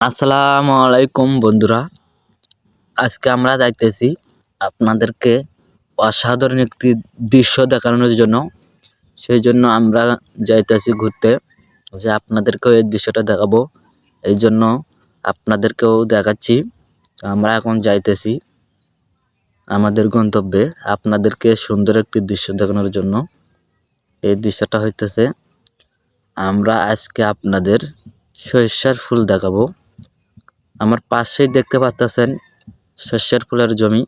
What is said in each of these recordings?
আসসালামু আলাইকুম বন্ধুরা, আজকে আমরা যাইতেছি আপনাদেরকে অসাধারণ একটি দৃশ্য দেখানোর জন্য। সেই জন্য আমরা যাইতেছি ঘুরতে, যে আপনাদেরকেও এই দৃশ্যটা দেখাবো। এই জন্য আপনাদেরকেও দেখাচ্ছি। আমরা এখন যাইতেছি আমাদের গন্তব্যে আপনাদেরকে সুন্দর একটি দৃশ্য দেখানোর জন্য। এই দৃশ্যটা হইতেছে, আমরা আজকে আপনাদের সরিষার ফুল দেখাবো। আমার পাশেই দেখতে পাচ্ছেন সরিষার ফুলের জমি।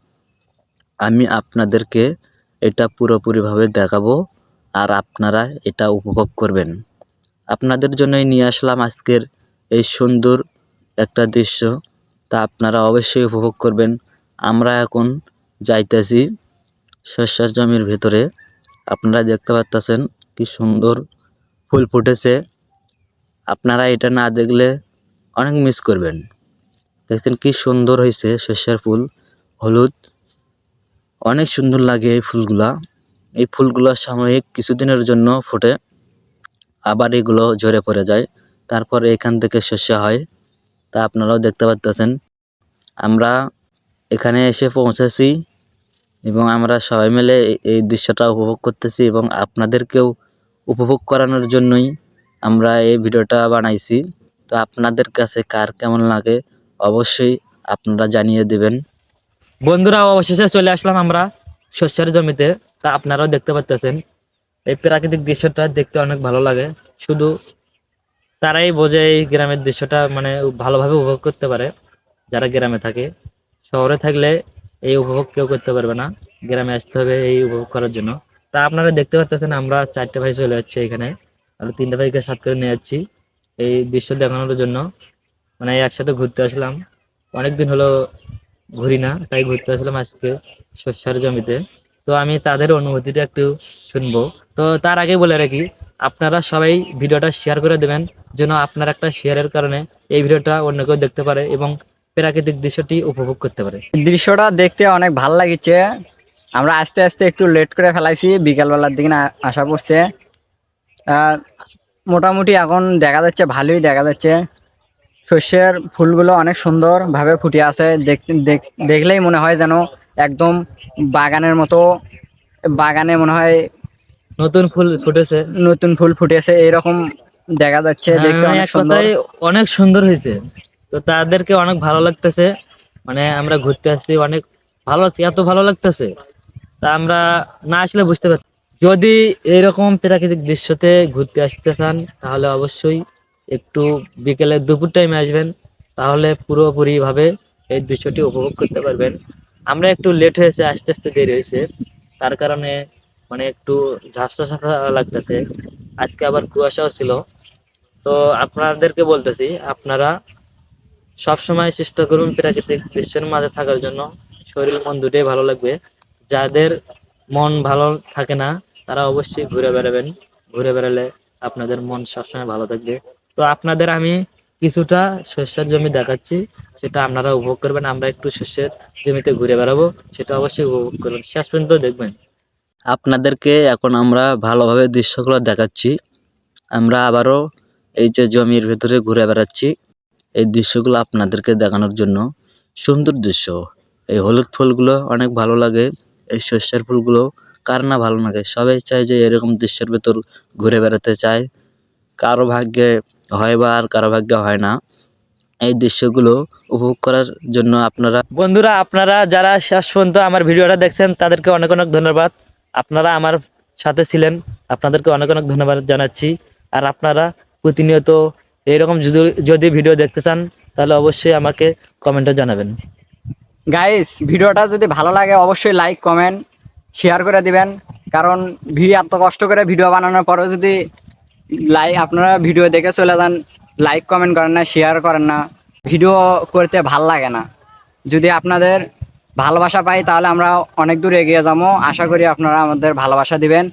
আমি আপনাদেরকে এটা পুরোপুরিভাবে দেখাবো আর আপনারা এটা উপভোগ করবেন। আপনাদের জন্যই নিয়ে আসলাম আজকের এই সুন্দর একটা দৃশ্য, তা আপনারা অবশ্যই উপভোগ করবেন। আমরা এখন যাইতেছি সরিষার জমির ভেতরে। আপনারা দেখতে পাচ্ছেন কি সুন্দর ফুল ফুটেছে। আপনারা এটা না দেখলে অনেক মিস করবেন। দেখছেন কি সুন্দর হয়েছে সরিষার ফুল, হলুদ, অনেক সুন্দর লাগে এই ফুলগুলা। এই ফুলগুলো সাময়িক কিছুদিনের জন্য ফোটে, আবার এগুলো ঝরে পড়ে যায়, তারপরে এখান থেকে শস্য হয়। তা আপনারাও দেখতে পাচ্ছেন। আমরা এখানে এসে পৌঁছেছি এবং আমরা সবাই মিলে এই দৃশ্যটা উপভোগ করতেছি এবং আপনাদেরকেও উপভোগ করানোর জন্যই আমরা এই ভিডিওটা বানাইছি। তো আপনাদের কাছে কার কেমন লাগে অবশ্যই আপনারা জানিয়ে দেবেন। বন্ধুরা, অবশেষে চলে আসলাম আমরা শস্যের জমিতে। তা আপনারাও দেখতে পাচ্ছেন এই প্রাকৃতিক দৃশ্যটা দেখতে অনেক ভালো লাগে। শুধু তারাই বোঝে এই গ্রামের দৃশ্যটা, মানে ভালোভাবে উপভোগ করতে পারে যারা গ্রামে থাকে। শহরে থাকলে এই উপভোগ কেউ করতে পারবে না, গ্রামে আসতে হবে এই উপভোগ করার জন্য। তা আপনারা দেখতে পাচ্ছেন আমরা 4টে ভাই চলে যাচ্ছি এখানে, আর 3টে ভাইকে সাথে করে নিয়ে যাচ্ছি এই দৃশ্য দেখানোর জন্য। মানে একসাথে ঘুরতে আসলাম, অনেকদিন হলো ঘুরি না, তাই ঘুরতে আসলাম আজকে শস্যের জমিতে। তো আমি তাদের অনুভূতিটা একটু শুনবো। তো তার আগে বলে রাখি, আপনারা সবাই ভিডিওটা শেয়ার করে দেবেন, যেন আপনার একটা শেয়ারের কারণে এই ভিডিওটা অন্য কেউ দেখতে পারে এবং প্রাকৃতিক দৃশ্যটি উপভোগ করতে পারে। দৃশ্যটা দেখতে অনেক ভালো লাগছে। আমরা আস্তে আস্তে একটু লেট করে ফেলাইছি, বিকালবেলার দিকে আসা পড়ছে। মোটামুটি এখন দেখা যাচ্ছে, ভালোই দেখা যাচ্ছে। শস্যের ফুলগুলো অনেক সুন্দর ভাবে ফুটে আছে, দেখলেই মনে হয় যেন একদম বাগানের মতো। বাগানে মনে হয় নতুন ফুল ফুটেছে, নতুন ফুল ফুটেছে এরকম দেখা যাচ্ছে। দেখতে মানে অনেক এক সুন্দর। কথায় অনেক সুন্দর হয়েছে। তো তাদেরকে অনেক ভালো লাগতেছে, মানে আমরা ঘুরতে আসছি, অনেক ভালো লাগছে, এত ভালো লাগতেছে তা আমরা না আসলে বুঝতে পারছি। যদি এরকম প্রাকৃতিক দৃশ্যতে ঘুরতে আসতে চান তাহলে অবশ্যই একটু বিকেলে দুপুর টাইমে আসবেন, তাহলে পুরোপুরি ভাবে এই দৃশ্যটি উপভোগ করতে পারবেন। আমরা একটু লেট হয়েছে, আস্তে আস্তে দেরি হয়েছে, তার কারণে মানে একটু ঝাপসা ঝাপসা লাগতেছে। আজকে আবার কুয়াশাও ছিল। তো আপনাদেরকে বলতেছি, আপনারা সব সময় চেষ্টা করুন প্রাকৃতিক দৃশ্যের মাঝে থাকার জন্য। শরীর মন দুটোই ভালো লাগবে। যাদের মন ভালো থাকে না তারা অবশ্যই ঘুরে বেড়াবেন। ঘুরে বেড়ালে আপনাদের মন সবসময় ভালো থাকবে। তো আপনাদের আমি কিছুটা শস্যের জমি দেখাচ্ছি, সেটা আপনারা উপভোগ করবেন। আমরা একটু শস্যের জমিতে ঘুরে বেড়াবো, সেটা অবশ্যই উপভোগ করবেন, শেষ পর্যন্ত দেখবেন। আপনাদেরকে এখন আমরা ভালোভাবে দৃশ্যগুলো দেখাচ্ছি। আমরা আবারও এই যে জমির ভেতরে ঘুরে বেড়াচ্ছি, এই দৃশ্যগুলো আপনাদেরকে দেখানোর জন্য। সুন্দর দৃশ্য, এই হলুদ ফুলগুলো অনেক ভালো লাগে। এই সর্ষের ফুলগুলো কার না ভালো লাগে, সবাই চায় যে এরকম দৃশ্যের ভেতর ঘুরে বেড়াতে চায়। কারো ভাগ্যে হয় বা আর কারো ভাগ্যে হয় না এই দৃশ্যগুলো উপভোগ করার জন্য। আপনারা বন্ধুরা, আপনারা যারা শেষ পর্যন্ত আমার ভিডিওটা দেখছেন তাদেরকে অনেক অনেক ধন্যবাদ। আপনারা আমার সাথে ছিলেন, আপনাদেরকে অনেক অনেক ধন্যবাদ জানাচ্ছি। আর আপনারা প্রতিনিয়ত এইরকম যদি ভিডিও দেখতে চান তাহলে অবশ্যই আমাকে কমেন্টে জানাবেন। গাইস, ভিডিওটা যদি ভালো লাগে অবশ্যই লাইক কমেন্ট শেয়ার করে দিবেন। কারণ এত কষ্ট করে ভিডিও বানানোর পরেও যদি আপনারা ভিডিও দেখে চলে যান, লাইক কমেন্ট করেন না, শেয়ার করেন না, ভিডিও করতে ভাল লাগে না। যদি আপনাদের ভালোবাসা পাই তাহলে আমরা অনেক দূর এগিয়ে যাবো। আশা করি আপনারা আমাদের ভালোবাসা দিবেন।